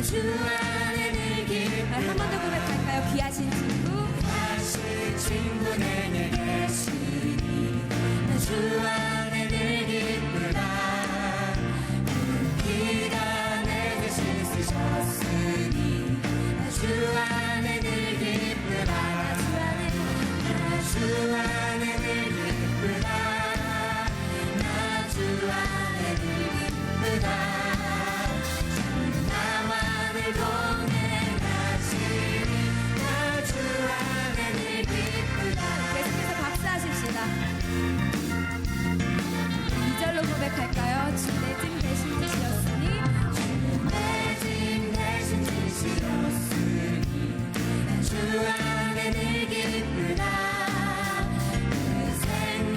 주 안에 늘 기쁘다. 한 번 더 고백할까요? 귀하신 친구, 귀하신 친구 내게 계시니 나 주 안에 늘 기쁘다. 그 피가 내 대신 쓰셨으니 나 주 안에 늘 기쁘다. 나 주 안에 늘 기쁘다. 나 주 안에 늘 기쁘다. 나와 늘 동행하시니 나 주 안에 늘 기쁘다. 계속해서 박수하십시다. 2절로 고백할까요? 주 내 짐 대신 지셨으니 주 내 짐 대신 지셨으니 나 주 안에 늘 기쁘다. 그 생명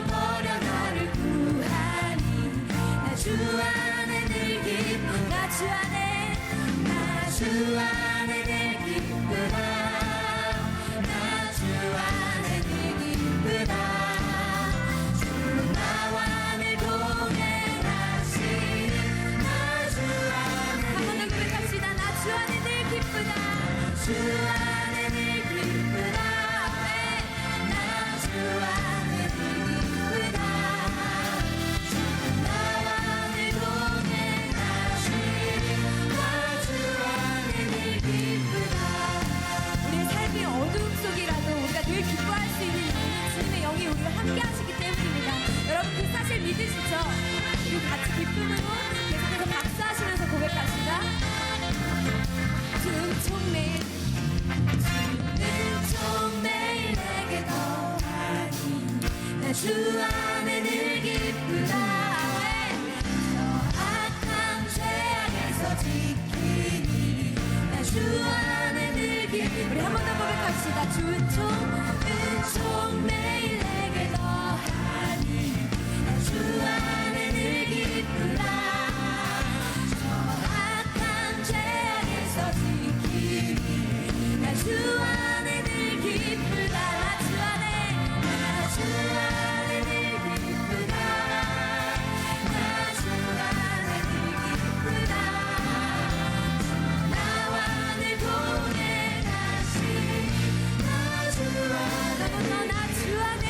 버려 나를 구하니 나 주 안에 늘 기쁘다. 나 주 안에 늘 기쁘다. 나 주 안에 늘 기쁘다. 주 나와 늘 동행하시니 나 주 안에 한 번 더 고백합시다. 나 주 안에 늘 기쁘다. 주 안에 늘 기쁘다. 나 주 안에 늘 기쁘다. 주 나와 늘 동행하시니 나 주 안에 늘 기쁘다. 우리의 삶이 어두움 속이라도 우리가 늘 기뻐할 수 있는 이유는 주님의 영이 우리와 함께 하시기 때문입니다. 여러분 그 사실 믿으시죠? 우리 같이 기쁨으로 계속해서 박수하시면서 고백합시다. 주는 총 매일 내게 더하니 나 주 안에 늘 기쁘다. 저 악한 죄악에서 지키니 나 주 안에 늘 기쁘다. 우리 한 번 더 고백합시다. 주는 총 매일 내게 더하니 나 주 안에 늘 기쁘다. 저 악한 죄악에서 지키니 나 주 안에 늘 기쁘다. 나 주 안에 늘 기쁘다. 나 주 안에 늘 기쁘다. 나와 늘 동행하시니 나 주 안에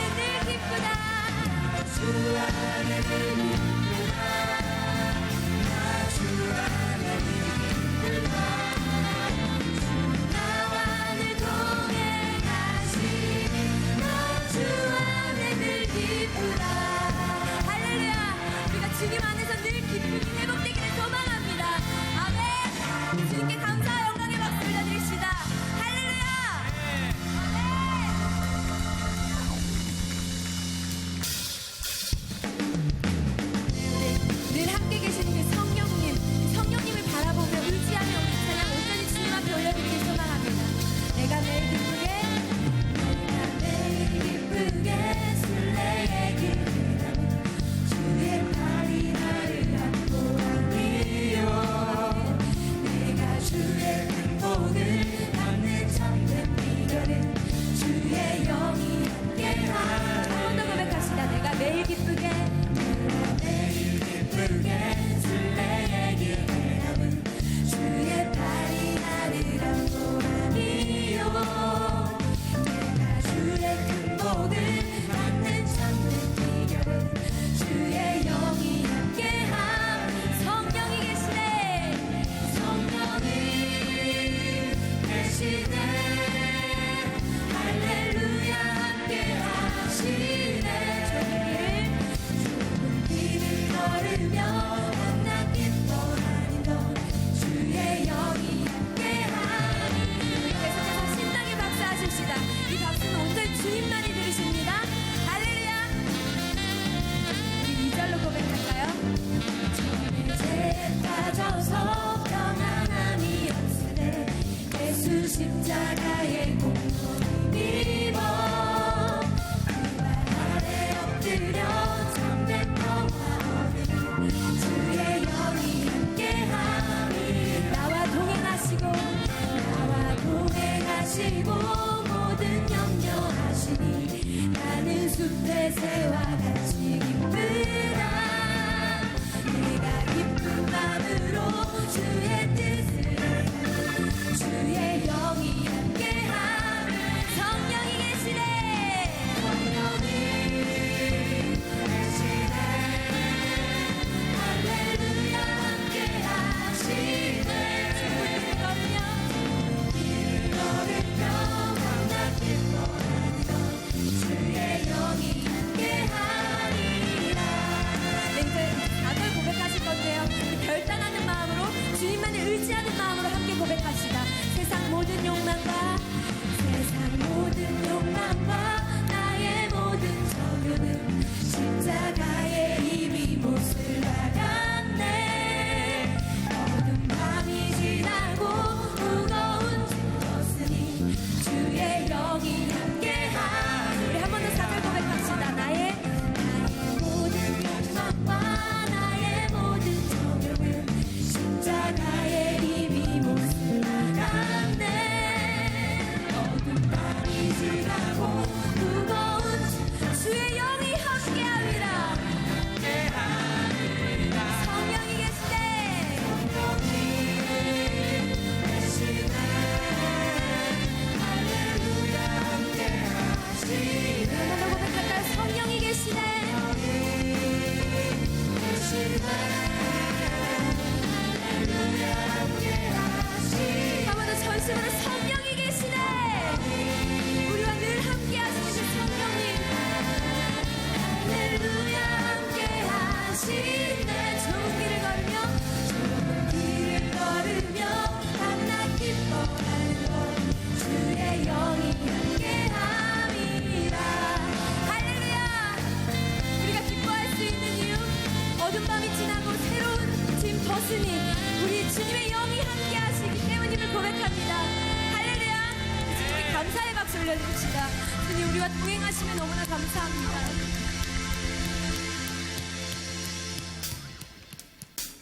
올려드립시다. 주님, 우리와 동행하시면 너무나 감사합니다.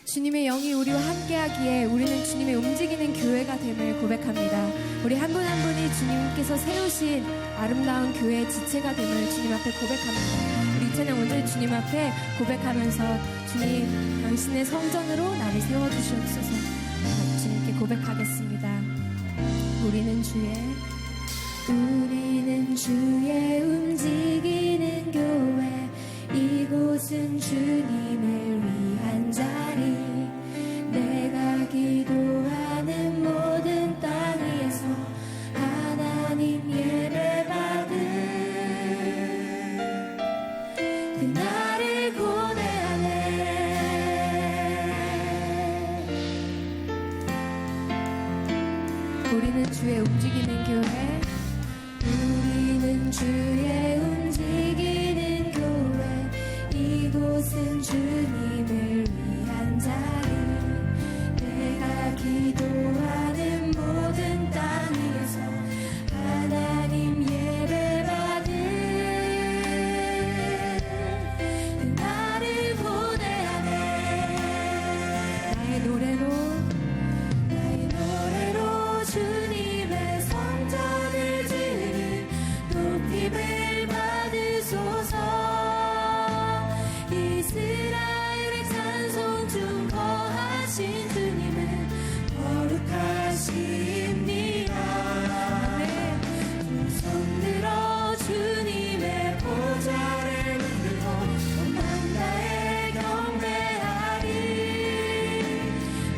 주님의 영이 우리와 함께하기에 우리는 주님의 움직이는 교회가 됨을 고백합니다. 우리 한 분 한 분이 주님께서 세우신 아름다운 교회의 지체가 됨을 주님 앞에 고백합니다. 우리 이 찬양 온전히 주님 앞에 고백하면서 주님, 당신의 성전으로 나를 세워주시옵소서. 주님께 고백하겠습니다. 우리는 주의 움직이는 교회, 이곳은 주님을 위한 자리. 내가 기도하는 모든 땅 위에서 하나님 예배받은 그날을 고대하네. 우리는 주의 움직이는 교회, 우리는 주의 움직이는 교회, 이곳은 주님을 위한 자리. 내가 기도하는 모든 땅 위에서 하나님 예배받은 나를 보내하네. 나의 노래로 주님의 성전을 지으니 높임을 받으소서. 이스라엘의 찬송 중 거하신 주님은 거룩하십니다. 두 손 들어 주님의 보좌를 흔들고 온 맘 다해 경배하리.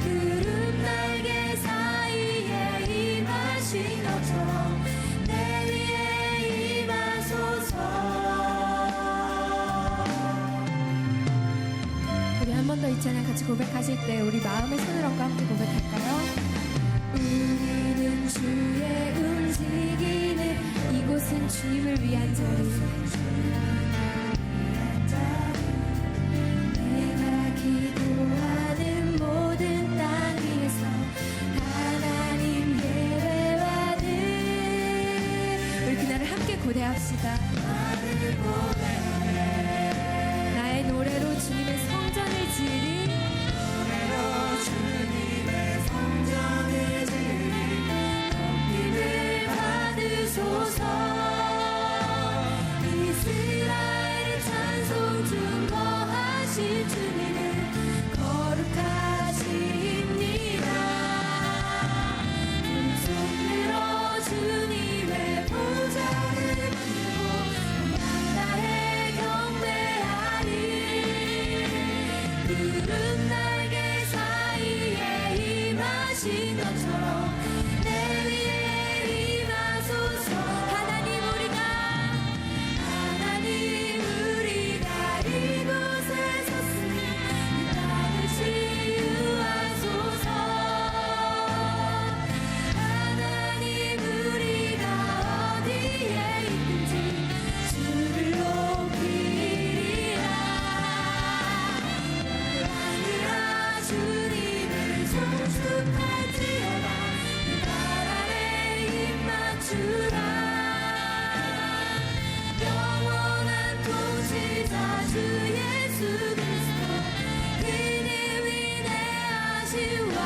구름 날개 사이에 임하신 것처럼 내 위에 임하소서. 우리 한 번 더 이 찬양 같이 고백하실 때 우리 마음의 손을 얹고 함께 고백할까요? 우리는 주의 움직이는 이곳은 주님을 위한 자리. 내가 기도하는 모든 땅 위에서 하나님 예배받은 우리 그날을 함께 고대합시다. 나의 노래로 주님의 성전을 지으리. 주님의 성전을 지으리. 높임을 받으소서. 이스라엘의 찬송 중 거하신 주님은 거룩하십니다. 두 손 들어 주님의 보좌를 들고 맘 다해 경배하리. 구름 날개 사이에 임하신 것처럼 내 위에 임하소서. 하나님 우리가 이곳에 섰으니 이 땅을 치유하소서. 하나님 우리가 어디에 있든지 주를 높이리라. 하늘아 주님을 송축할지어다. 이 발 아래 입 맞추라. 영원한 통치자 주 예수 그리스도, 그는 위대하시와.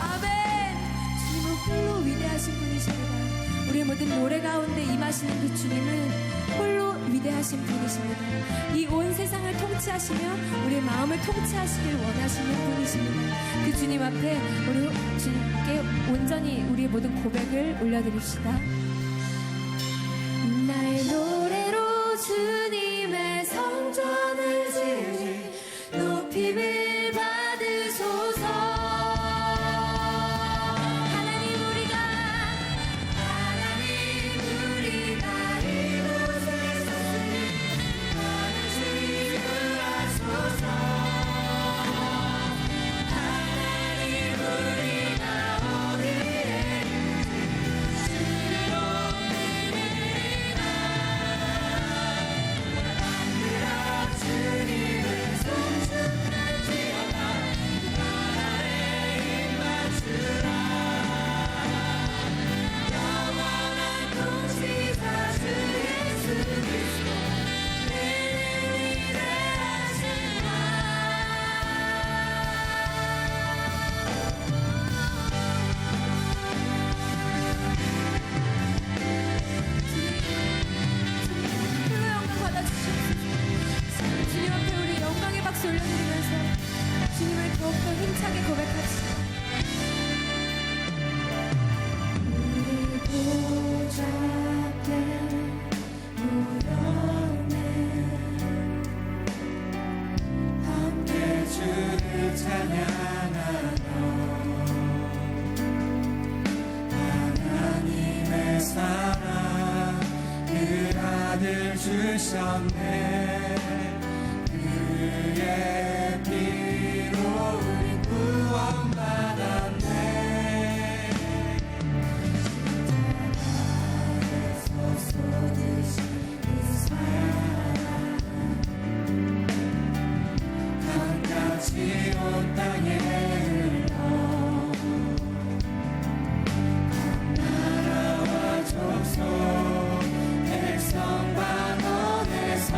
아멘. 주님은 홀로 위대하신 분이십니다. 우리의 모든 노래 가운데 임하시는 그 주님은 홀로 위대하신 분이십니다. 이 온 세상을 통치하시며 우리의 마음을 통치하시길 원하시는 분이십니다. 그 주님 앞에 우리 주님께 온전히 우리의 모든 고백을 올려드립시다. 나의 노래로 주님의 성전을 지으니 높임을 받으소서. 하나님 우리가 이곳에 섰으니 나를 치유하소서. 하나님 우리가 어디에 있는지 주로 더욱더 힘차게 고백합시다. 우리 보좌 앞에 모였네. 함께 주를 찬양하며 하나님의 사랑 그 아들 주셨네. 그의 피로 우리 구원받았네. 십자가에서 쏟으신 그 사랑 강같이 온 땅에 흘러 각 나라와 족속 백성 방언에서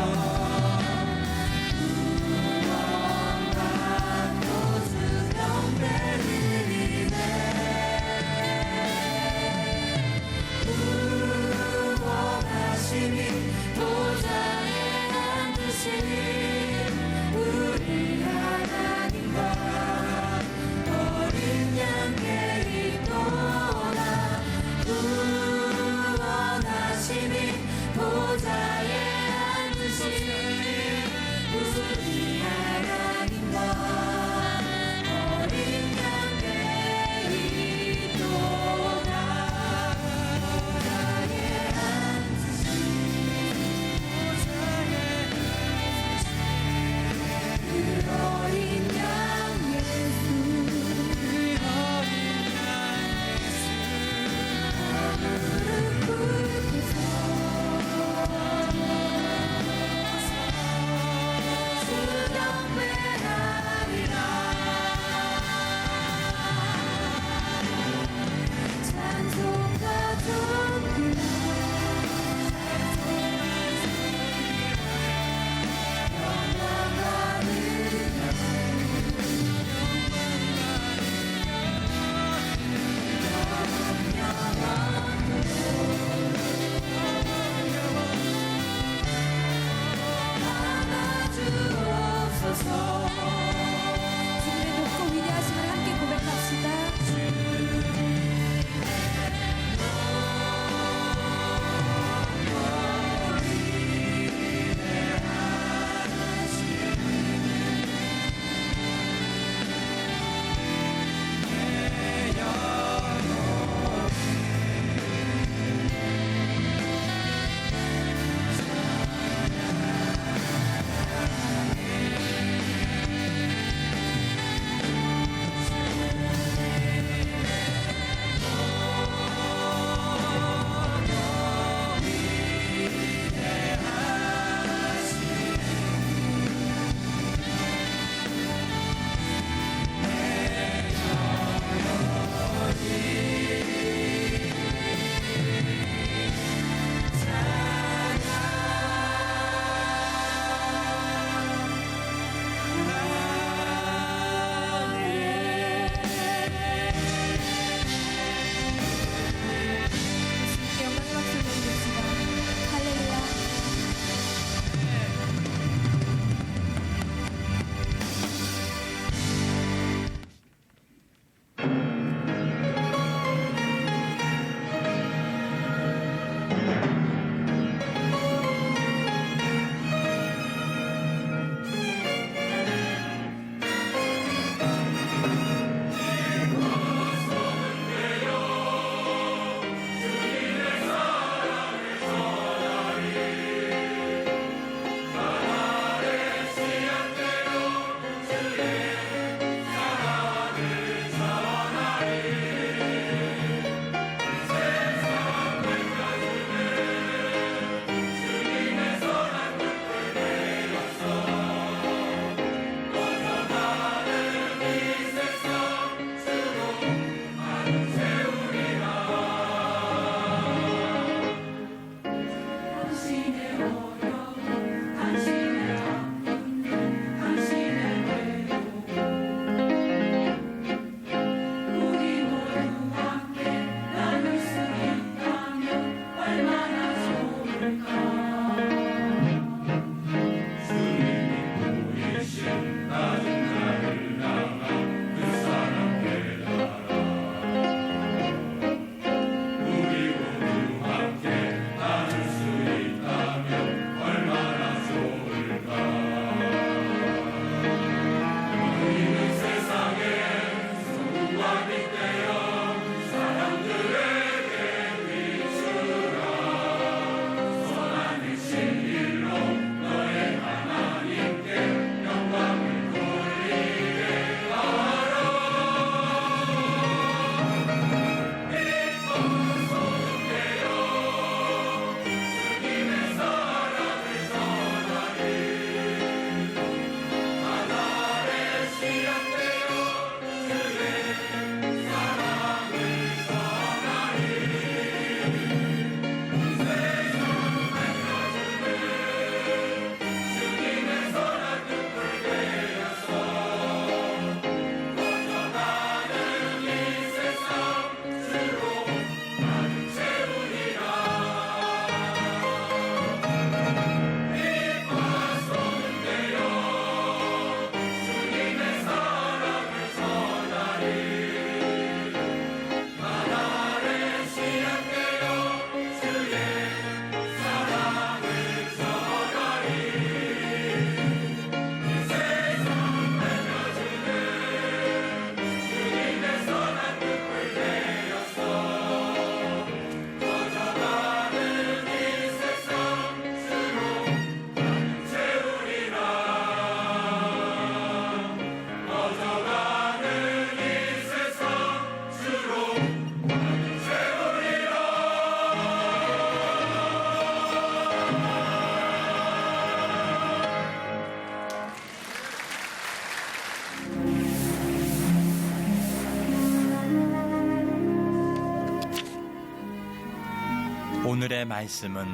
오늘의 말씀은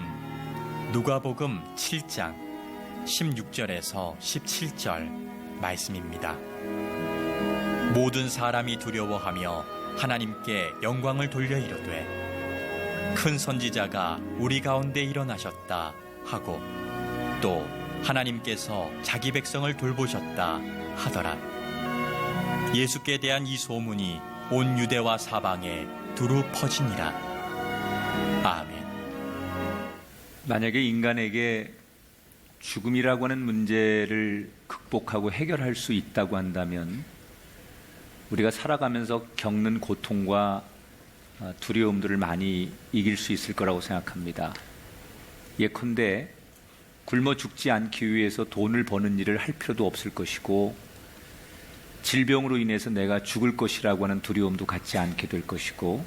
누가복음 7장 16절에서 17절 말씀입니다. 모든 사람이 두려워하며 하나님께 영광을 돌려 이르되 큰 선지자가 우리 가운데 일어나셨다 하고 또 하나님께서 자기 백성을 돌보셨다 하더라. 예수께 대한 이 소문이 온 유대와 사방에 두루 퍼지니라. 아멘. 만약에 인간에게 죽음이라고 하는 문제를 극복하고 해결할 수 있다고 한다면 우리가 살아가면서 겪는 고통과 두려움들을 많이 이길 수 있을 거라고 생각합니다. 예컨대 굶어 죽지 않기 위해서 돈을 버는 일을 할 필요도 없을 것이고 질병으로 인해서 내가 죽을 것이라고 하는 두려움도 갖지 않게 될 것이고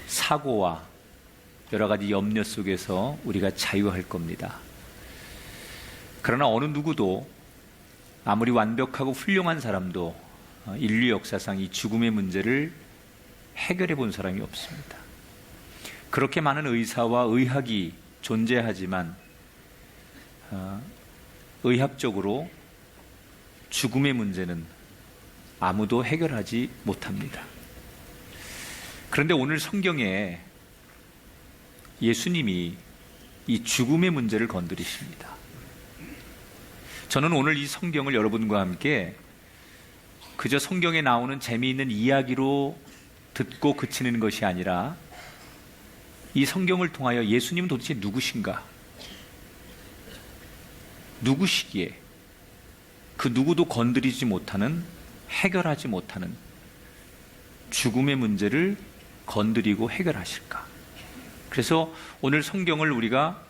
사고와 여러 가지 염려 속에서 우리가 자유할 겁니다. 그러나 어느 누구도 아무리 완벽하고 훌륭한 사람도 인류 역사상 이 죽음의 문제를 해결해 본 사람이 없습니다. 그렇게 많은 의사와 의학이 존재하지만 의학적으로 죽음의 문제는 아무도 해결하지 못합니다. 그런데 오늘 성경에 예수님이 이 죽음의 문제를 건드리십니다. 저는 오늘 이 성경을 여러분과 함께 그저 성경에 나오는 재미있는 이야기로 듣고 그치는 것이 아니라 이 성경을 통하여 예수님은 도대체 누구신가? 누구시기에 그 누구도 건드리지 못하는, 해결하지 못하는 죽음의 문제를 건드리고 해결하실까? 그래서 오늘 성경을 우리가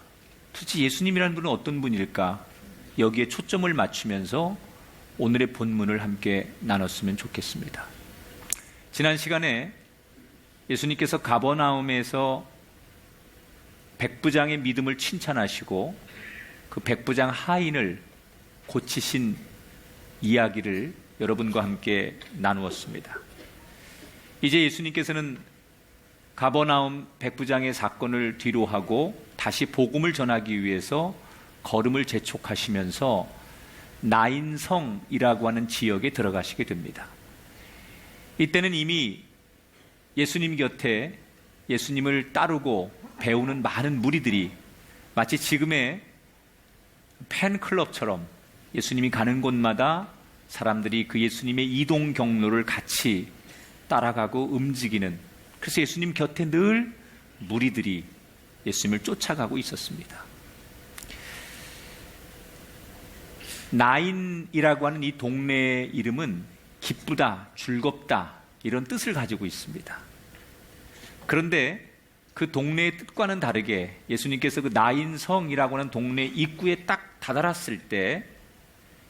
도대체 예수님이라는 분은 어떤 분일까? 여기에 초점을 맞추면서 오늘의 본문을 함께 나눴으면 좋겠습니다. 지난 시간에 예수님께서 가버나움에서 백부장의 믿음을 칭찬하시고 그 백부장 하인을 고치신 이야기를 여러분과 함께 나누었습니다. 이제 예수님께서는 가버나움 백부장의 사건을 뒤로하고 다시 복음을 전하기 위해서 걸음을 재촉하시면서 나인성이라고 하는 지역에 들어가시게 됩니다. 이때는 이미 예수님 곁에 예수님을 따르고 배우는 많은 무리들이 마치 지금의 팬클럽처럼 예수님이 가는 곳마다 사람들이 그 예수님의 이동 경로를 같이 따라가고 움직이는, 그래서 예수님 곁에 늘 무리들이 예수님을 쫓아가고 있었습니다. 나인이라고 하는 이 동네의 이름은 기쁘다, 즐겁다 이런 뜻을 가지고 있습니다. 그런데 그 동네의 뜻과는 다르게 예수님께서 그 나인성이라고 하는 동네 입구에 딱 다다랐을 때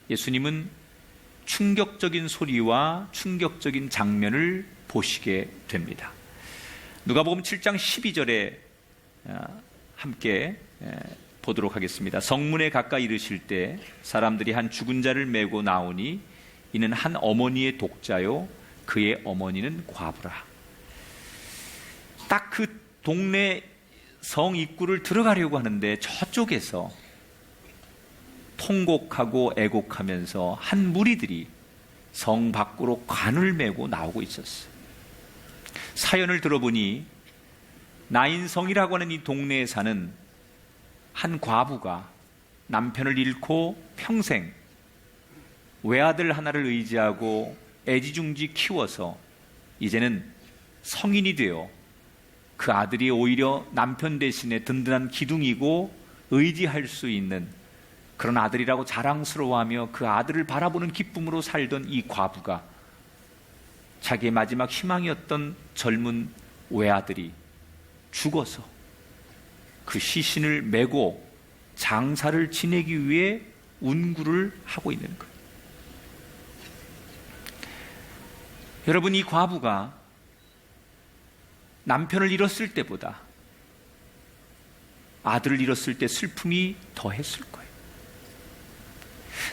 예수님은 충격적인 소리와 충격적인 장면을 보시게 됩니다. 누가복음 7장 12절에 함께 보도록 하겠습니다. 성문에 가까이 이르실 때 사람들이 한 죽은 자를 메고 나오니 이는 한 어머니의 독자요 그의 어머니는 과부라. 딱 그 동네 성 입구를 들어가려고 하는데 저쪽에서 통곡하고 애곡하면서 한 무리들이 성 밖으로 관을 메고 나오고 있었어요. 사연을 들어보니 나인성이라고 하는 이 동네에 사는 한 과부가 남편을 잃고 평생 외아들 하나를 의지하고 애지중지 키워서 이제는 성인이 되어 그 아들이 오히려 남편 대신에 든든한 기둥이고 의지할 수 있는 그런 아들이라고 자랑스러워하며 그 아들을 바라보는 기쁨으로 살던 이 과부가 자기의 마지막 희망이었던 젊은 외아들이 죽어서 그 시신을 메고 장사를 지내기 위해 운구를 하고 있는 거예요. 여러분, 이 과부가 남편을 잃었을 때보다 아들을 잃었을 때 슬픔이 더했을 거예요.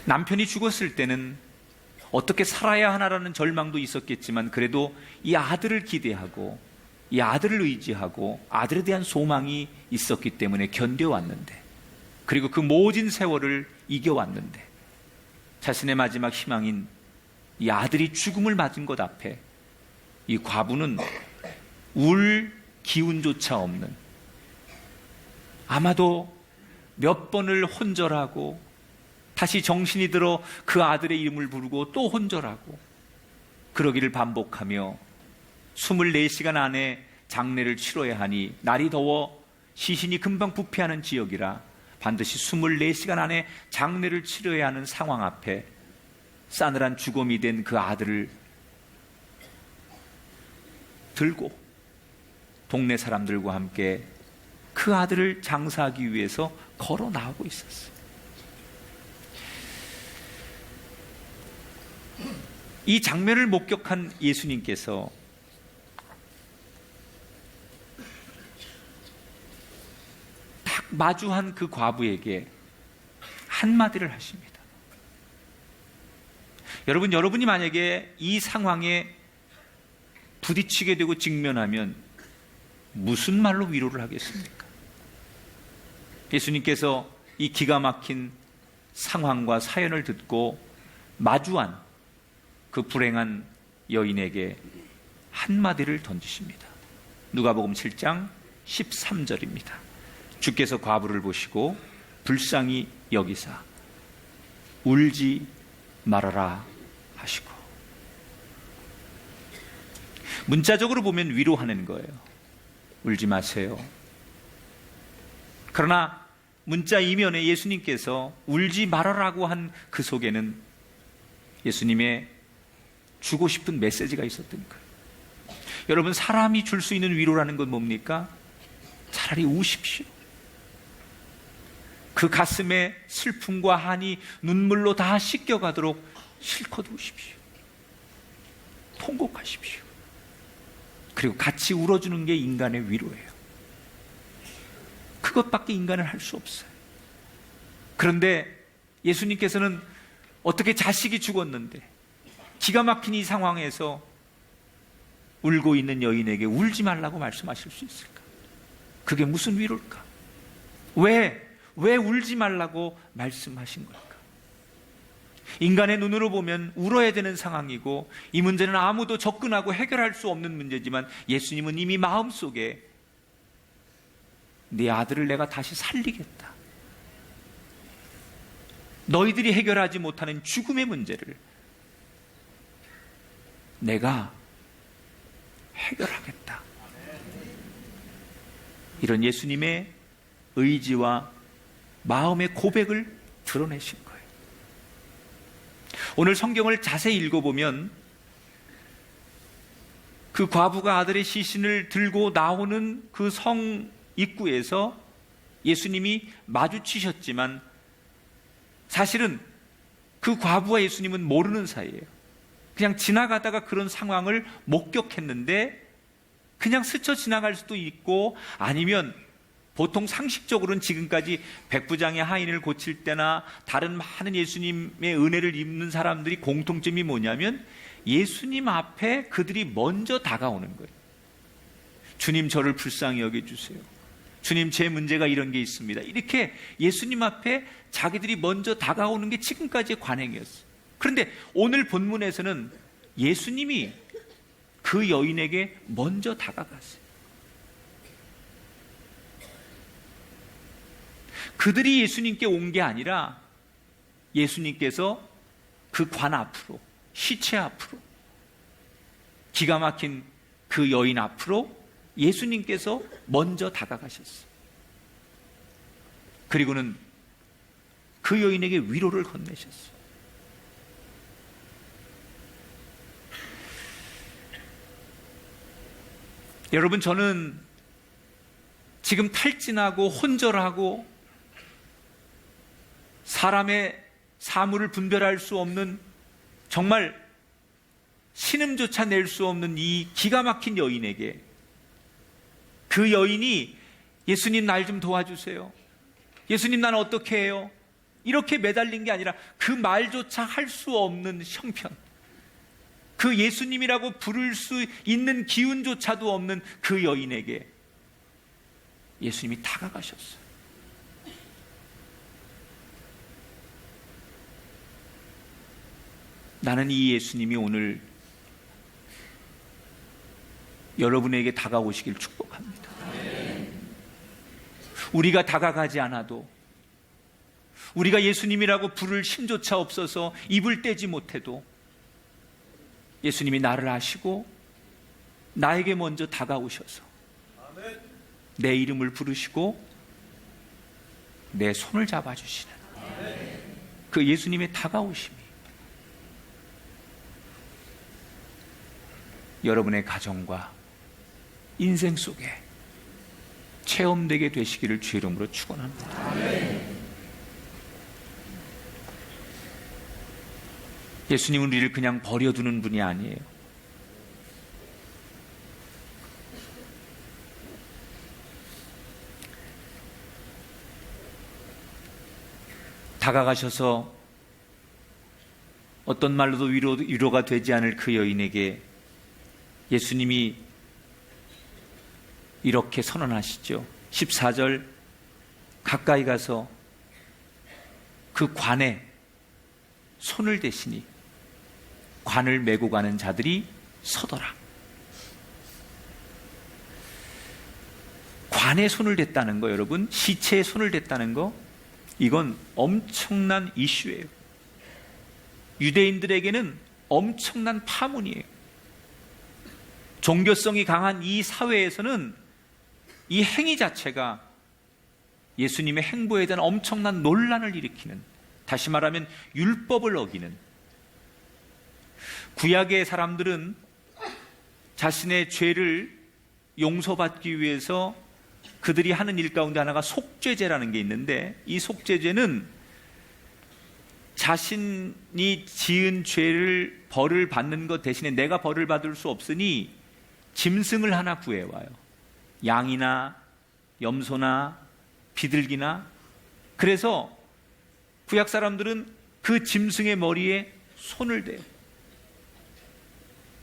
남편이 죽었을 때는 어떻게 살아야 하나라는 절망도 있었겠지만 그래도 이 아들을 기대하고 이 아들을 의지하고 아들에 대한 소망이 있었기 때문에 견뎌왔는데, 그리고 그 모진 세월을 이겨왔는데, 자신의 마지막 희망인 이 아들이 죽음을 맞은 것 앞에 이 과부는 울 기운조차 없는, 아마도 몇 번을 혼절하고 다시 정신이 들어 그 아들의 이름을 부르고 또 혼절하고 그러기를 반복하며 24시간 안에 장례를 치러야 하니 날이 더워 시신이 금방 부패하는 지역이라 반드시 24시간 안에 장례를 치러야 하는 상황 앞에 싸늘한 죽음이 된 그 아들을 들고 동네 사람들과 함께 그 아들을 장사하기 위해서 걸어 나오고 있었어요. 이 장면을 목격한 예수님께서 딱 마주한 그 과부에게 한마디를 하십니다. 여러분이 만약에 이 상황에 부딪히게 되고 직면하면 무슨 말로 위로를 하겠습니까? 예수님께서 이 기가 막힌 상황과 사연을 듣고 마주한 그 불행한 여인에게 한마디를 던지십니다. 누가복음 7장 13절입니다. 주께서 과부를 보시고 불쌍히 여기사 울지 말아라 하시고. 문자적으로 보면 위로하는 거예요. 울지 마세요. 그러나 문자 이면에 예수님께서 울지 말아라고 한 그 속에는 예수님의 주고 싶은 메시지가 있었던 거예요. 여러분, 사람이 줄 수 있는 위로라는 건 뭡니까? 차라리 우십시오. 그 가슴에 슬픔과 한이 눈물로 다 씻겨가도록 실컷 우십시오. 통곡하십시오. 그리고 같이 울어주는 게 인간의 위로예요. 그것밖에 인간은 할 수 없어요. 그런데 예수님께서는 어떻게 자식이 죽었는데 기가 막힌 이 상황에서 울고 있는 여인에게 울지 말라고 말씀하실 수 있을까? 그게 무슨 위로일까? 왜 울지 말라고 말씀하신 걸까? 인간의 눈으로 보면 울어야 되는 상황이고 이 문제는 아무도 접근하고 해결할 수 없는 문제지만 예수님은 이미 마음속에 네 아들을 내가 다시 살리겠다. 너희들이 해결하지 못하는 죽음의 문제를 내가 해결하겠다. 이런 예수님의 의지와 마음의 고백을 드러내신 거예요. 오늘 성경을 자세히 읽어보면 그 과부가 아들의 시신을 들고 나오는 그 성 입구에서 예수님이 마주치셨지만 사실은 그 과부와 예수님은 모르는 사이예요. 그냥 지나가다가 그런 상황을 목격했는데 그냥 스쳐 지나갈 수도 있고, 아니면 보통 상식적으로는 지금까지 백부장의 하인을 고칠 때나 다른 많은 예수님의 은혜를 입는 사람들이 공통점이 뭐냐면 예수님 앞에 그들이 먼저 다가오는 거예요. 주님, 저를 불쌍히 여겨주세요. 주님, 제 문제가 이런 게 있습니다. 이렇게 예수님 앞에 자기들이 먼저 다가오는 게 지금까지의 관행이었어요. 그런데 오늘 본문에서는 예수님이 그 여인에게 먼저 다가갔어요. 그들이 예수님께 온 게 아니라 예수님께서 그 관 앞으로, 시체 앞으로, 기가 막힌 그 여인 앞으로 예수님께서 먼저 다가가셨어요. 그리고는 그 여인에게 위로를 건네셨어요. 여러분, 저는 지금 탈진하고 혼절하고 사람의 사물을 분별할 수 없는, 정말 신음조차 낼 수 없는 이 기가 막힌 여인에게, 그 여인이 예수님, 날 좀 도와주세요. 예수님, 난 어떻게 해요? 이렇게 매달린 게 아니라 그 말조차 할 수 없는 형편, 그 예수님이라고 부를 수 있는 기운조차도 없는 그 여인에게 예수님이 다가가셨어요. 나는 이 예수님이 오늘 여러분에게 다가오시길 축복합니다. 우리가 다가가지 않아도, 우리가 예수님이라고 부를 힘조차 없어서 입을 떼지 못해도 예수님이 나를 아시고 나에게 먼저 다가오셔서 내 이름을 부르시고 내 손을 잡아주시는 그 예수님의 다가오심이 여러분의 가정과 인생 속에 체험되게 되시기를 주의 이름으로 축원합니다. 예수님은 우리를 그냥 버려두는 분이 아니에요. 다가가셔서 어떤 말로도 위로가 되지 않을 그 여인에게 예수님이 이렇게 선언하시죠. 14절, 가까이 가서 그 관에 손을 대시니 관을 메고 가는 자들이 서더라. 관에 손을 댔다는 거, 여러분, 시체에 손을 댔다는 거, 이건 엄청난 이슈예요. 유대인들에게는 엄청난 파문이에요. 종교성이 강한 이 사회에서는 이 행위 자체가 예수님의 행보에 대한 엄청난 논란을 일으키는, 다시 말하면 율법을 어기는, 구약의 사람들은 자신의 죄를 용서받기 위해서 그들이 하는 일 가운데 하나가 속죄제라는 게 있는데, 이 속죄제는 자신이 지은 죄를 벌을 받는 것 대신에 내가 벌을 받을 수 없으니 짐승을 하나 구해와요. 양이나 염소나 비둘기나. 그래서 구약 사람들은 그 짐승의 머리에 손을 대요.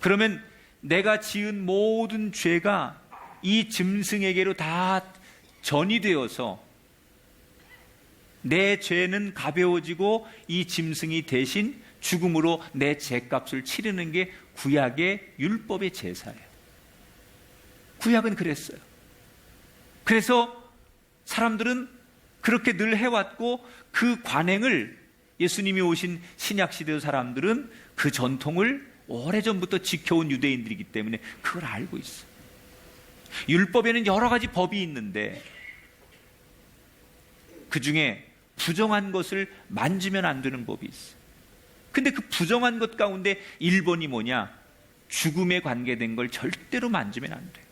그러면 내가 지은 모든 죄가 이 짐승에게로 다 전이되어서 내 죄는 가벼워지고 이 짐승이 대신 죽음으로 내 죄값을 치르는 게 구약의 율법의 제사예요. 구약은 그랬어요. 그래서 사람들은 그렇게 늘 해왔고, 그 관행을 예수님이 오신 신약시대 사람들은 그 전통을 오래전부터 지켜온 유대인들이기 때문에 그걸 알고 있어요. 율법에는 여러 가지 법이 있는데 그 중에 부정한 것을 만지면 안 되는 법이 있어요. 근데 그 부정한 것 가운데 1번이 뭐냐? 죽음에 관계된 걸 절대로 만지면 안 돼요.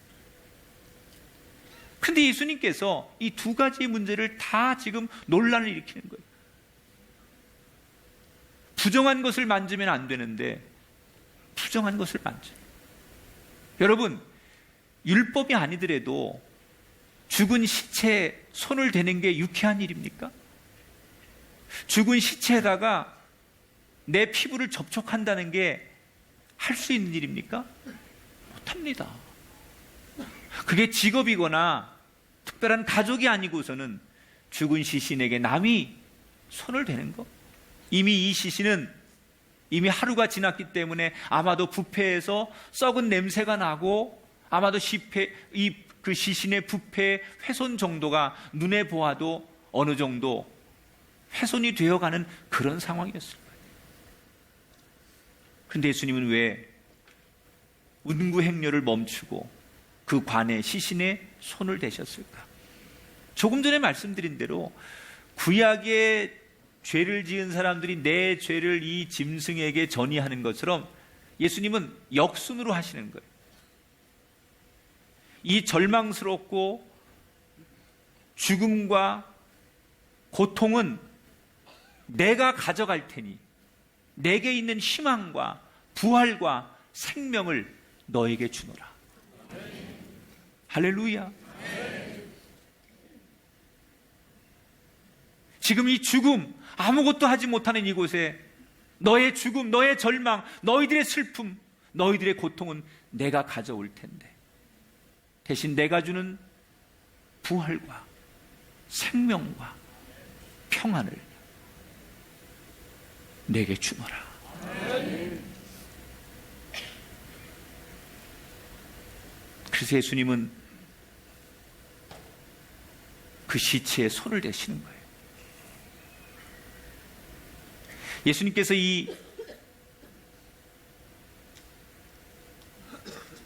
근데 예수님께서 이 두 가지 문제를 다 지금 논란을 일으키는 거예요. 부정한 것을 만지면 안 되는데 부정한 것을 만져요. 여러분, 율법이 아니더라도 죽은 시체에 손을 대는 게 유쾌한 일입니까? 죽은 시체에다가 내 피부를 접촉한다는 게 할 수 있는 일입니까? 못합니다. 그게 직업이거나 특별한 가족이 아니고서는 죽은 시신에게 남이 손을 대는 거. 이미 이 시신은 이미 하루가 지났기 때문에 아마도 부패해서 썩은 냄새가 나고, 아마도 그 시신의 부패 훼손 정도가 눈에 보아도 어느 정도 훼손이 되어가는 그런 상황이었을 거예요. 그런데 예수님은 왜 운구 행렬을 멈추고 그 관에 시신에 손을 대셨을까? 조금 전에 말씀드린 대로 구약의 죄를 지은 사람들이 내 죄를 이 짐승에게 전이하는 것처럼 예수님은 역순으로 하시는 거예요. 이 절망스럽고 죽음과 고통은 내가 가져갈 테니 내게 있는 희망과 부활과 생명을 너에게 주노라. 할렐루야. 지금 이 죽음, 아무것도 하지 못하는 이곳에 너의 죽음, 너의 절망, 너희들의 슬픔, 너희들의 고통은 내가 가져올 텐데 대신 내가 주는 부활과 생명과 평안을 내게 주노라. 그래서 예수님은 그 시체에 손을 대시는 거예요. 예수님께서 이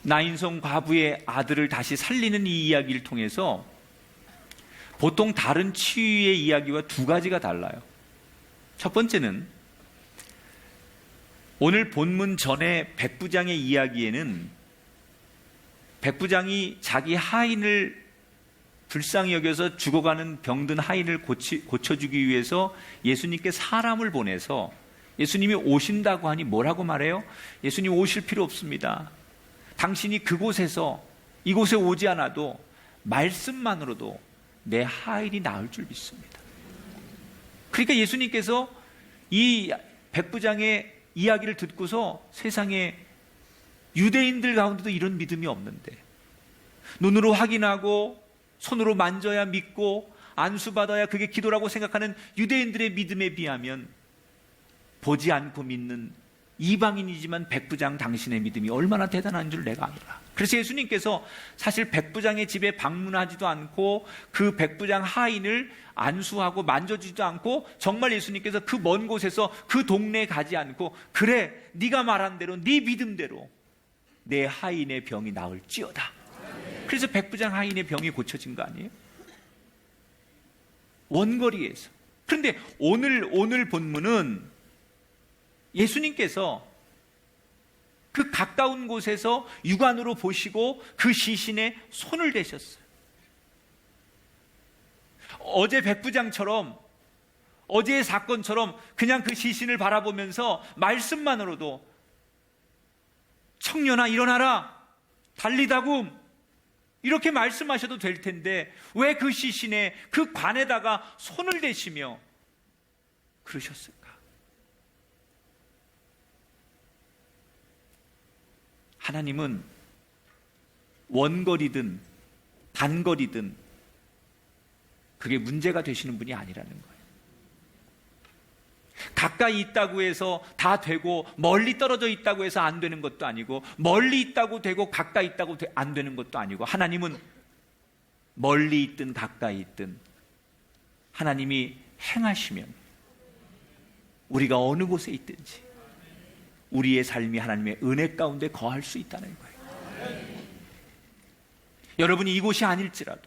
나인성 과부의 아들을 다시 살리는 이 이야기를 통해서 보통 다른 치유의 이야기와 두 가지가 달라요. 첫 번째는 오늘 본문 전에 백부장의 이야기에는 백부장이 자기 하인을 불쌍히 여겨서 죽어가는 병든 하인을 고쳐주기 위해서 예수님께 사람을 보내서 예수님이 오신다고 하니 뭐라고 말해요? 예수님 오실 필요 없습니다. 당신이 그곳에서 이곳에 오지 않아도 말씀만으로도 내 하인이 나을 줄 믿습니다. 그러니까 예수님께서 이 백부장의 이야기를 듣고서 세상에 유대인들 가운데도 이런 믿음이 없는데 눈으로 확인하고 손으로 만져야 믿고 안수받아야 그게 기도라고 생각하는 유대인들의 믿음에 비하면 보지 않고 믿는 이방인이지만 백부장 당신의 믿음이 얼마나 대단한 줄 내가 알아. 그래서 예수님께서 사실 백부장의 집에 방문하지도 않고 그 백부장 하인을 안수하고 만져주지도 않고 정말 예수님께서 그 먼 곳에서 그 동네에 가지 않고 그래 네가 말한 대로 네 믿음대로 내 하인의 병이 나을지어다. 그래서 백부장 하인의 병이 고쳐진 거 아니에요? 원거리에서. 그런데 오늘 본문은 예수님께서 그 가까운 곳에서 육안으로 보시고 그 시신에 손을 대셨어요. 어제 백부장처럼 어제의 사건처럼 그냥 그 시신을 바라보면서 말씀만으로도 청년아 일어나라 달리다굼 이렇게 말씀하셔도 될 텐데 왜 그 시신에 그 관에다가 손을 대시며 그러셨을까? 하나님은 원거리든 단거리든 그게 문제가 되시는 분이 아니라는 거예요. 가까이 있다고 해서 다 되고 멀리 떨어져 있다고 해서 안 되는 것도 아니고 멀리 있다고 되고 가까이 있다고 안 되는 것도 아니고 하나님은 멀리 있든 가까이 있든 하나님이 행하시면 우리가 어느 곳에 있든지 우리의 삶이 하나님의 은혜 가운데 거할 수 있다는 거예요. 여러분이 이곳이 아닐지라도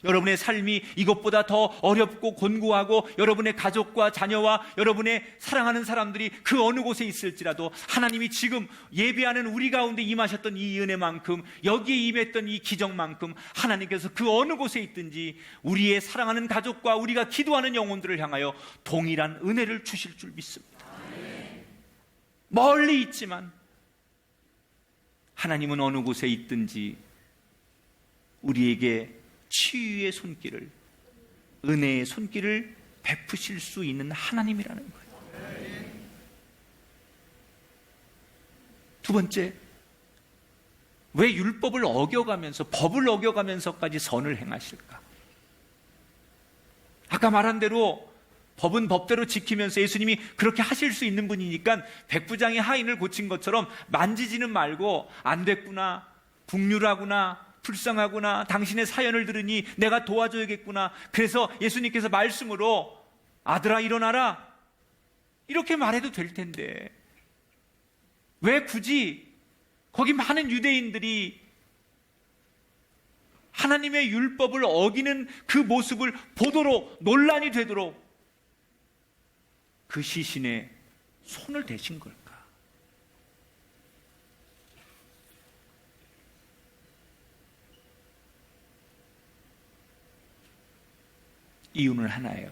여러분의 삶이 이것보다 더 어렵고 곤고하고 여러분의 가족과 자녀와 여러분의 사랑하는 사람들이 그 어느 곳에 있을지라도 하나님이 지금 예배하는 우리 가운데 임하셨던 이 은혜만큼 여기에 임했던 이 기적만큼 하나님께서 그 어느 곳에 있든지 우리의 사랑하는 가족과 우리가 기도하는 영혼들을 향하여 동일한 은혜를 주실 줄 믿습니다. 멀리 있지만 하나님은 어느 곳에 있든지 우리에게 치유의 손길을 은혜의 손길을 베푸실 수 있는 하나님이라는 거예요. 두 번째, 왜 율법을 어겨가면서 법을 어겨가면서까지 선을 행하실까? 아까 말한 대로 법은 법대로 지키면서 예수님이 그렇게 하실 수 있는 분이니까 백부장의 하인을 고친 것처럼 만지지는 말고 안 됐구나, 북률하구나, 불쌍하구나, 당신의 사연을 들으니 내가 도와줘야겠구나. 그래서 예수님께서 말씀으로 아들아 일어나라 이렇게 말해도 될 텐데 왜 굳이 거기 많은 유대인들이 하나님의 율법을 어기는 그 모습을 보도록 논란이 되도록 그 시신에 손을 대신 걸까? 이유는 하나예요.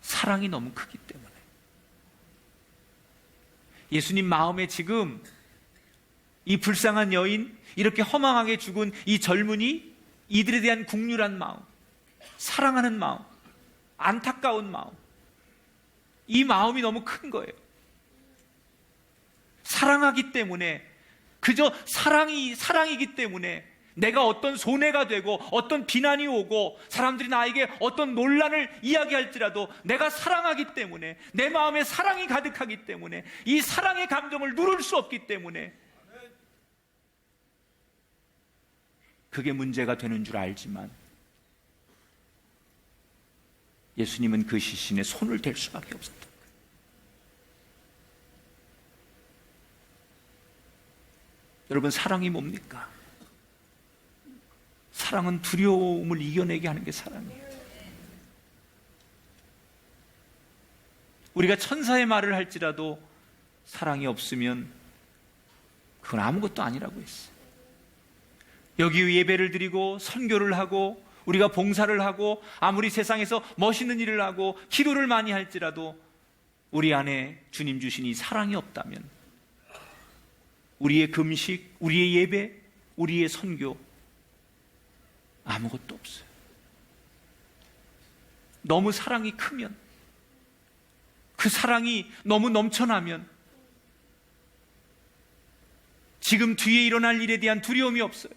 사랑이 너무 크기 때문에. 예수님 마음에 지금 이 불쌍한 여인, 이렇게 허망하게 죽은 이 젊은이, 이들에 대한 국률한 마음, 사랑하는 마음, 안타까운 마음, 이 마음이 너무 큰 거예요. 사랑하기 때문에, 그저 사랑이기 때문에 내가 어떤 손해가 되고 어떤 비난이 오고 사람들이 나에게 어떤 논란을 이야기할지라도 내가 사랑하기 때문에, 내 마음에 사랑이 가득하기 때문에, 이 사랑의 감정을 누를 수 없기 때문에 그게 문제가 되는 줄 알지만 예수님은 그 시신에 손을 댈 수밖에 없었던 거예요. 여러분, 사랑이 뭡니까? 사랑은 두려움을 이겨내게 하는 게 사랑이에요. 우리가 천사의 말을 할지라도 사랑이 없으면 그건 아무것도 아니라고 했어요. 여기 예배를 드리고 선교를 하고 우리가 봉사를 하고 아무리 세상에서 멋있는 일을 하고 기도를 많이 할지라도 우리 안에 주님 주신 이 사랑이 없다면 우리의 금식, 우리의 예배, 우리의 선교 아무것도 없어요. 너무 사랑이 크면, 그 사랑이 너무 넘쳐나면 지금 뒤에 일어날 일에 대한 두려움이 없어요.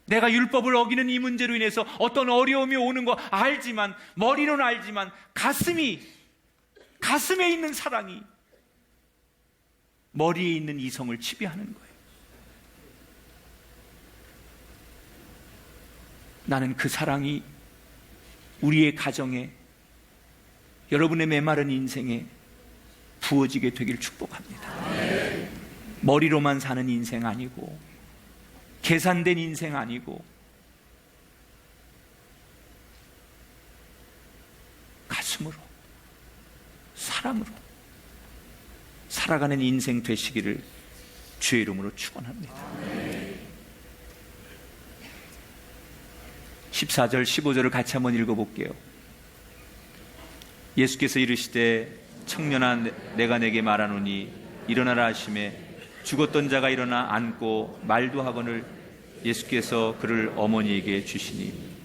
내가 율법을 어기는 이 문제로 인해서 어떤 어려움이 오는 거 알지만, 머리로는 알지만 가슴에 있는 사랑이 머리에 있는 이성을 지배하는 거예요. 나는 그 사랑이 우리의 가정에, 여러분의 메마른 인생에 부어지게 되길 축복합니다. 머리로만 사는 인생 아니고, 계산된 인생 아니고, 가슴으로, 사랑으로 살아가는 인생 되시기를 주의 이름으로 축원합니다. 14절, 15절을 같이 한번 읽어볼게요. 예수께서 이르시되 청년아 내가 내게 말하노니 일어나라 하시매 죽었던 자가 일어나 앉고 말도 하거늘 예수께서 그를 어머니에게 주시니.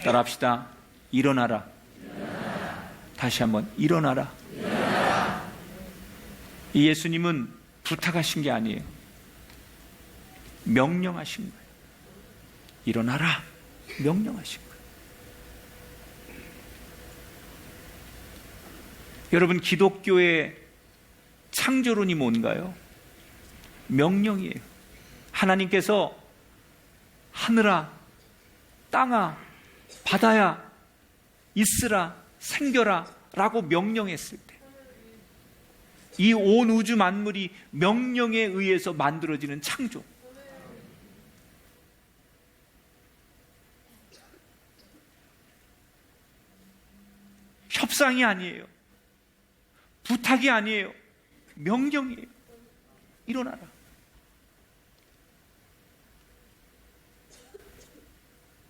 따라합시다. 일어나라. 다시 한번 일어나라. 이 예수님은 부탁하신 게 아니에요. 명령하신 거예요. 일어나라. 명령하신 거예요. 여러분, 기독교의 창조론이 뭔가요? 명령이에요. 하나님께서 하늘아, 땅아, 바다야, 있으라, 생겨라 라고 명령했을 때 이 온 우주 만물이 명령에 의해서 만들어지는 창조. 협상이 아니에요. 부탁이 아니에요. 명령이에요. 일어나라.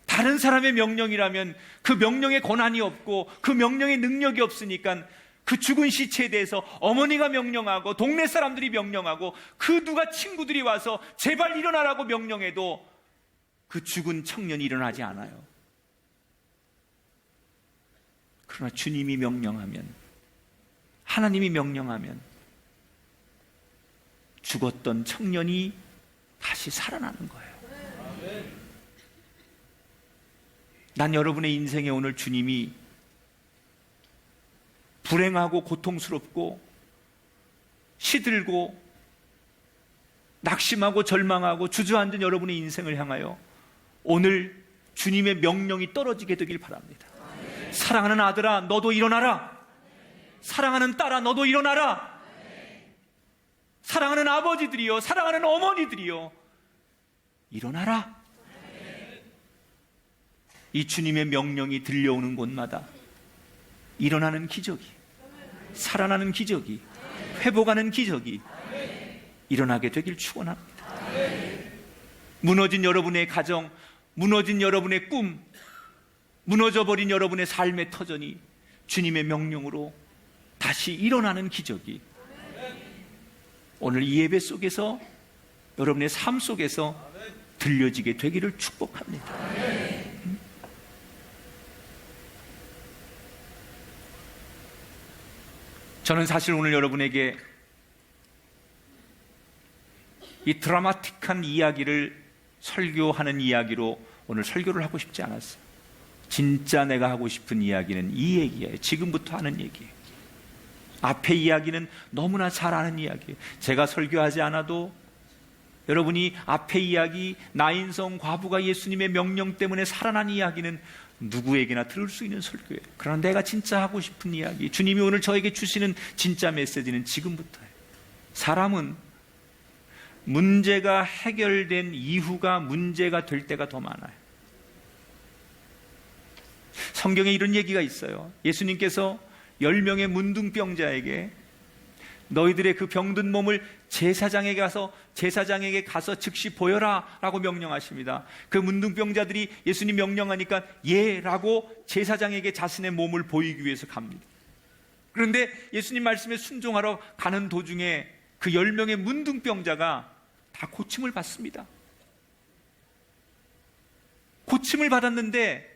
다른 사람의 명령이라면 그 명령에 권한이 없고 그 명령에 능력이 없으니까 그 죽은 시체에 대해서 어머니가 명령하고 동네 사람들이 명령하고 그 누가 친구들이 와서 제발 일어나라고 명령해도 그 죽은 청년이 일어나지 않아요. 그러나 주님이 명령하면, 하나님이 명령하면 죽었던 청년이 다시 살아나는 거예요. 난 여러분의 인생에 오늘 주님이 불행하고 고통스럽고 시들고 낙심하고 절망하고 주저앉은 여러분의 인생을 향하여 오늘 주님의 명령이 떨어지게 되길 바랍니다. 사랑하는 아들아, 너도 일어나라. 사랑하는 딸아, 너도 일어나라. 사랑하는 아버지들이요, 사랑하는 어머니들이요, 일어나라. 이 주님의 명령이 들려오는 곳마다 일어나는 기적이, 살아나는 기적이, 회복하는 기적이 일어나게 되길 축원합니다. 무너진 여러분의 가정, 무너진 여러분의 꿈, 무너져버린 여러분의 삶의 터전이 주님의 명령으로 다시 일어나는 기적이 오늘 이 예배 속에서, 여러분의 삶 속에서 들려지게 되기를 축복합니다. 저는 사실 오늘 여러분에게 이 드라마틱한 이야기를 설교하는 이야기로 오늘 설교를 하고 싶지 않았어요. 진짜 내가 하고 싶은 이야기는 이 얘기예요. 지금부터 하는 얘기예요. 앞에 이야기는 너무나 잘 아는 이야기예요. 제가 설교하지 않아도 여러분이 앞에 이야기, 나인성 과부가 예수님의 명령 때문에 살아난 이야기는 누구에게나 들을 수 있는 설교예요. 그러나 내가 진짜 하고 싶은 이야기, 주님이 오늘 저에게 주시는 진짜 메시지는 지금부터예요. 사람은 문제가 해결된 이후가 문제가 될 때가 더 많아요. 성경에 이런 얘기가 있어요. 예수님께서 10명의 문둥병자에게 너희들의 그 병든 몸을 제사장에게 가서 즉시 보여라 라고 명령하십니다. 그 문둥병자들이 예수님 명령하니까 예 라고 제사장에게 자신의 몸을 보이기 위해서 갑니다. 그런데 예수님 말씀에 순종하러 가는 도중에 그 10명의 문둥병자가 다 고침을 받습니다. 고침을 받았는데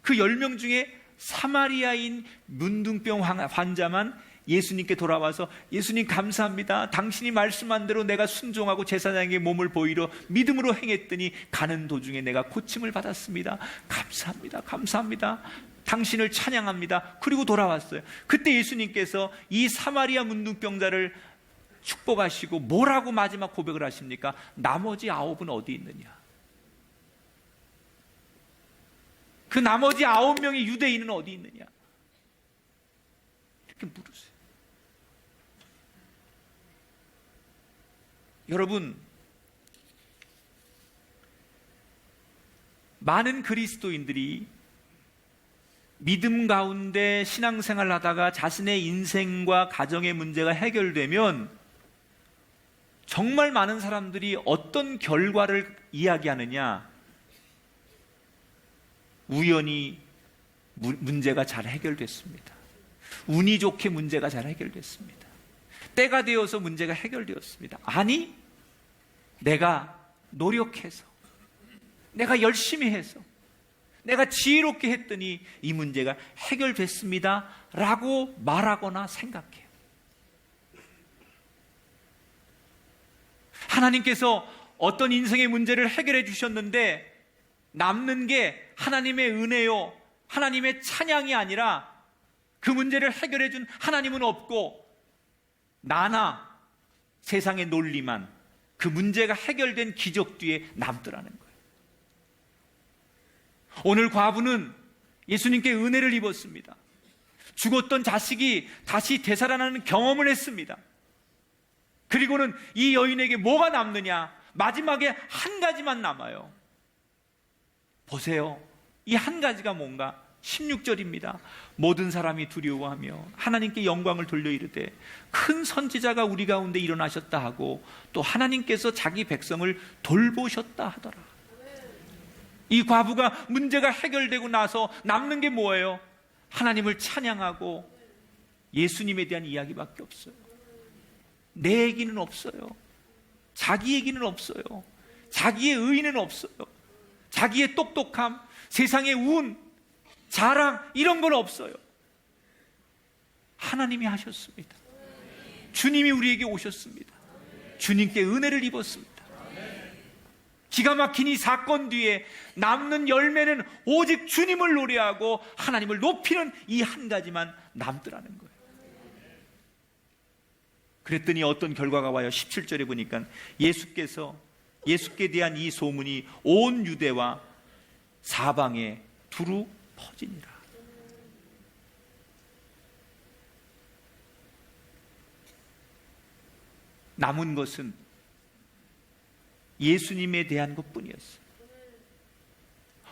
그 10명 중에 사마리아인 문둥병 환자만 예수님께 돌아와서 예수님 감사합니다. 당신이 말씀한 대로 내가 순종하고 제사장에게 몸을 보이러 믿음으로 행했더니 가는 도중에 내가 고침을 받았습니다. 감사합니다. 감사합니다. 당신을 찬양합니다. 그리고 돌아왔어요. 그때 예수님께서 이 사마리아 문둥병자를 축복하시고 뭐라고 마지막 고백을 하십니까? 나머지 9은 어디 있느냐? 그 나머지 9명의 유대인은 어디 있느냐? 이렇게 물으세요. 여러분, 많은 그리스도인들이 믿음 가운데 신앙생활을 하다가 자신의 인생과 가정의 문제가 해결되면 정말 많은 사람들이 어떤 결과를 이야기하느냐? 우연히 문제가 잘 해결됐습니다. 운이 좋게 문제가 잘 해결됐습니다. 때가 되어서 문제가 해결되었습니다. 아니, 내가 노력해서, 내가 열심히 해서, 내가 지혜롭게 했더니 이 문제가 해결됐습니다 라고 말하거나 생각해요. 하나님께서 어떤 인생의 문제를 해결해 주셨는데 남는 게 하나님의 은혜요, 하나님의 찬양이 아니라 그 문제를 해결해 준 하나님은 없고 나나 세상의 논리만 그 문제가 해결된 기적 뒤에 남더라는 거예요. 오늘 과부는 예수님께 은혜를 입었습니다. 죽었던 자식이 다시 되살아나는 경험을 했습니다. 그리고는 이 여인에게 뭐가 남느냐? 마지막에 한 가지만 남아요. 보세요. 이 한 가지가 뭔가? 16절입니다. 모든 사람이 두려워하며 하나님께 영광을 돌려 이르되 큰 선지자가 우리 가운데 일어나셨다 하고 또 하나님께서 자기 백성을 돌보셨다 하더라. 이 과부가 문제가 해결되고 나서 남는 게 뭐예요? 하나님을 찬양하고 예수님에 대한 이야기밖에 없어요. 내 얘기는 없어요. 자기 얘기는 없어요. 자기의 의의는 없어요. 자기의 똑똑함, 세상의 운, 자랑 이런 건 없어요. 하나님이 하셨습니다. 주님이 우리에게 오셨습니다. 주님께 은혜를 입었습니다. 기가 막힌 이 사건 뒤에 남는 열매는 오직 주님을 노래하고 하나님을 높이는 이 한 가지만 남더라는 거예요. 그랬더니 어떤 결과가 와요? 17절에 보니까 예수께 대한 이 소문이 온 유대와 사방에 두루 퍼지니라. 남은 것은 예수님에 대한 것뿐이었어요.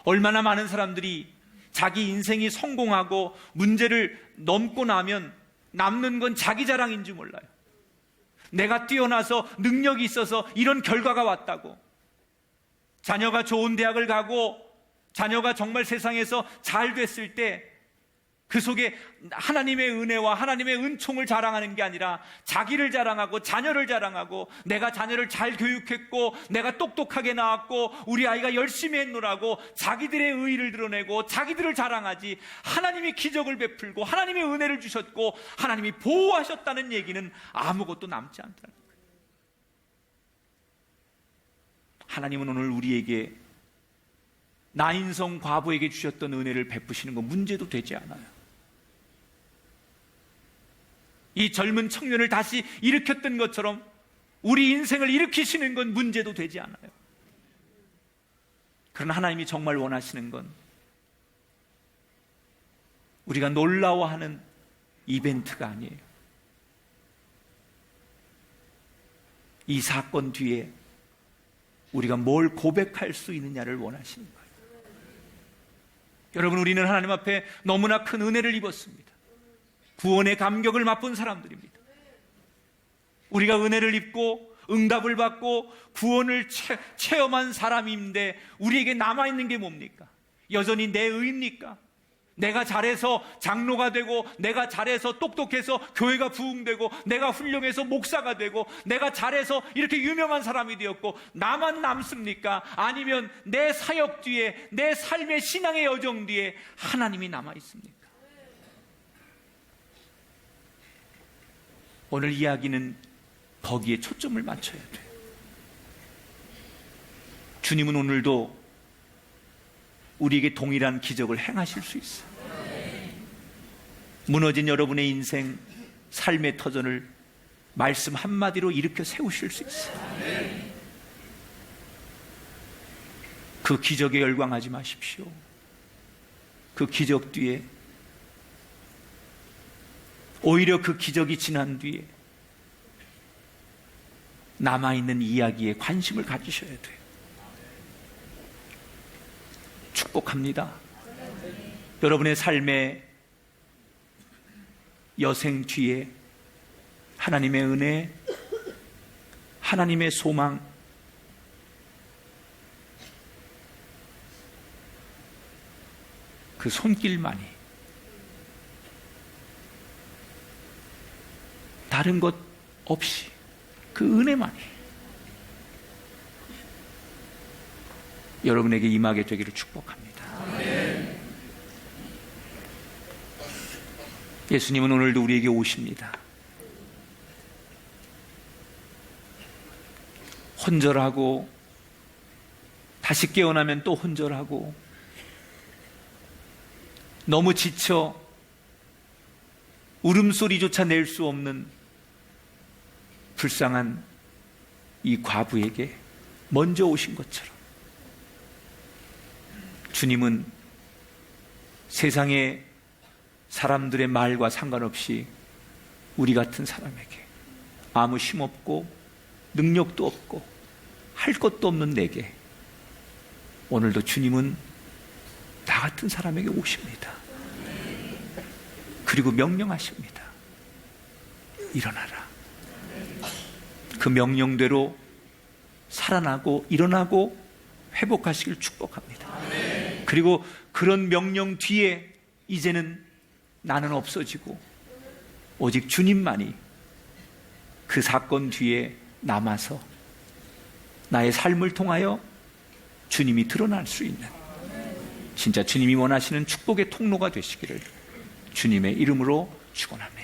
얼마나 많은 사람들이 자기 인생이 성공하고 문제를 넘고 나면 남는 건 자기 자랑인 줄 몰라요. 내가 뛰어나서 능력이 있어서 이런 결과가 왔다고. 자녀가 좋은 대학을 가고 자녀가 정말 세상에서 잘 됐을 때 그 속에 하나님의 은혜와 하나님의 은총을 자랑하는 게 아니라 자기를 자랑하고 자녀를 자랑하고 내가 자녀를 잘 교육했고 내가 똑똑하게 낳았고 우리 아이가 열심히 했노라고 자기들의 의의를 드러내고 자기들을 자랑하지, 하나님이 기적을 베풀고 하나님의 은혜를 주셨고 하나님이 보호하셨다는 얘기는 아무것도 남지 않더라는 거예요. 하나님은 오늘 우리에게 나인성 과부에게 주셨던 은혜를 베푸시는 건 문제도 되지 않아요. 이 젊은 청년을 다시 일으켰던 것처럼 우리 인생을 일으키시는 건 문제도 되지 않아요. 그러나 하나님이 정말 원하시는 건 우리가 놀라워하는 이벤트가 아니에요. 이 사건 뒤에 우리가 뭘 고백할 수 있느냐를 원하시는 거예요. 여러분, 우리는 하나님 앞에 너무나 큰 은혜를 입었습니다. 구원의 감격을 맛본 사람들입니다. 우리가 은혜를 입고 응답을 받고 구원을 체험한 사람인데 우리에게 남아있는 게 뭡니까? 여전히 내 의입니까? 내가 잘해서 장로가 되고 내가 잘해서 똑똑해서 교회가 부흥되고 내가 훌륭해서 목사가 되고 내가 잘해서 이렇게 유명한 사람이 되었고 나만 남습니까? 아니면 내 사역 뒤에 내 삶의 신앙의 여정 뒤에 하나님이 남아있습니까? 오늘 이야기는 거기에 초점을 맞춰야 돼요. 주님은 오늘도 우리에게 동일한 기적을 행하실 수 있어요. 무너진 여러분의 인생, 삶의 터전을 말씀 한마디로 일으켜 세우실 수 있어요. 그 기적에 열광하지 마십시오. 그 기적 뒤에, 오히려 그 기적이 지난 뒤에 남아있는 이야기에 관심을 가지셔야 돼요. 축복합니다. 여러분의 삶의 여생 뒤에 하나님의 은혜, 하나님의 소망, 그 손길만이, 다른 것 없이 그 은혜만이 여러분에게 임하게 되기를 축복합니다. 예수님은 오늘도 우리에게 오십니다. 혼절하고 다시 깨어나면 또 혼절하고 너무 지쳐 울음소리조차 낼 수 없는 불쌍한 이 과부에게 먼저 오신 것처럼 주님은 세상의 사람들의 말과 상관없이 우리 같은 사람에게, 아무 힘없고 능력도 없고 할 것도 없는 내게 오늘도 주님은 나 같은 사람에게 오십니다. 그리고 명령하십니다. 일어나라. 그 명령대로 살아나고 일어나고 회복하시길 축복합니다. 그리고 그런 명령 뒤에 이제는 나는 없어지고 오직 주님만이 그 사건 뒤에 남아서 나의 삶을 통하여 주님이 드러날 수 있는, 진짜 주님이 원하시는 축복의 통로가 되시기를 주님의 이름으로 축원합니다.